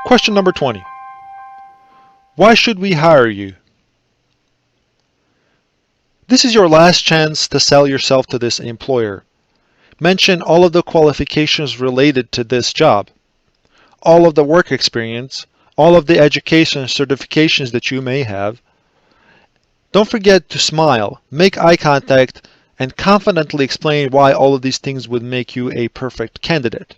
Question number 20. Why should we hire you? This is your last chance to sell yourself to this employer. Mention all of the qualifications related to this job, all of the work experience, all of the education and certifications that you may have. Don't forget to smile, make eye contact, and confidently explain why all of these things would make you a perfect candidate.